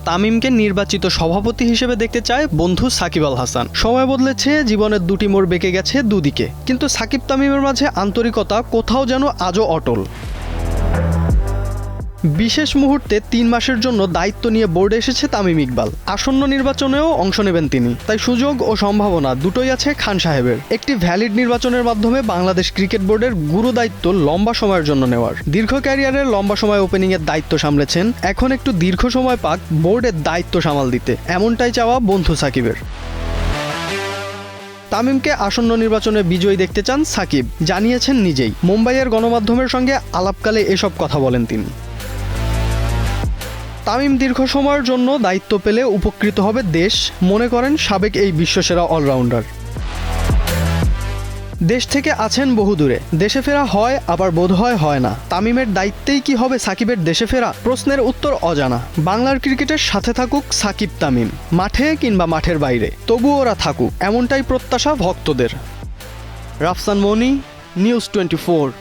তামিমকে নির্বাচিত সভাপতি হিসেবে দেখতে চায় বন্ধু সাকিব আল হাসান। সময় বদলেছে, জীবনের দুটি মোড় বেঁকে গেছে দুদিকে, কিন্তু সাকিব তামিমের মাঝে আন্তরিকতা কোথাও যেন আজও অটল। বিশেষ মুহূর্তে ৩ মাসের জন্য দায়িত্ব নিয়ে বোর্ডে এসেছে তামিম ইকবাল। আসন্ন নির্বাচনেও অংশ নেবেন তিনি, তাই সুযোগ ও সম্ভাবনা দুটোই আছে খান সাহেবের। একটি ভ্যালিড নির্বাচনের মাধ্যমে বাংলাদেশ ক্রিকেট বোর্ডের গুরু দায়িত্ব লম্বা সময়ের জন্য নেওয়ার। দীর্ঘ ক্যারিয়ারে লম্বা সময় ওপেনিংয়ের দায়িত্ব সামলেছেন, এখন একটু দীর্ঘ সময় পাক বোর্ডের দায়িত্ব সামাল দিতে, এমনটাই চাওয়া বন্ধু সাকিবের। তামিমকে আসন্ন নির্বাচনে বিজয়ী দেখতে চান সাকিব, জানিয়েছেন নিজেই। মুম্বাইয়ের গণমাধ্যমের সঙ্গে আলাপকালে এসব কথা বলেন তিনি। তামিম দীর্ঘ সময়ের জন্য দায়িত্ব পেলে উপকৃত হবে দেশ, মনে করেন সাবেক এই বিশ্বসেরা অলরাউন্ডার। দেশ থেকে আছেন বহু দূরে, দেশে ফেরা হয় আবার বোধহয় হয় না। তামিমের দায়িত্বেই কি হবে সাকিবের দেশে ফেরা? প্রশ্নের উত্তর অজানা। বাংলার ক্রিকেটের সাথে থাকুক সাকিব তামিম, মাঠে কিংবা মাঠের বাইরে, তবু ওরা থাকুক, এমনটাই প্রত্যাশা ভক্তদের। রাফসান মনি, নিউজ 24।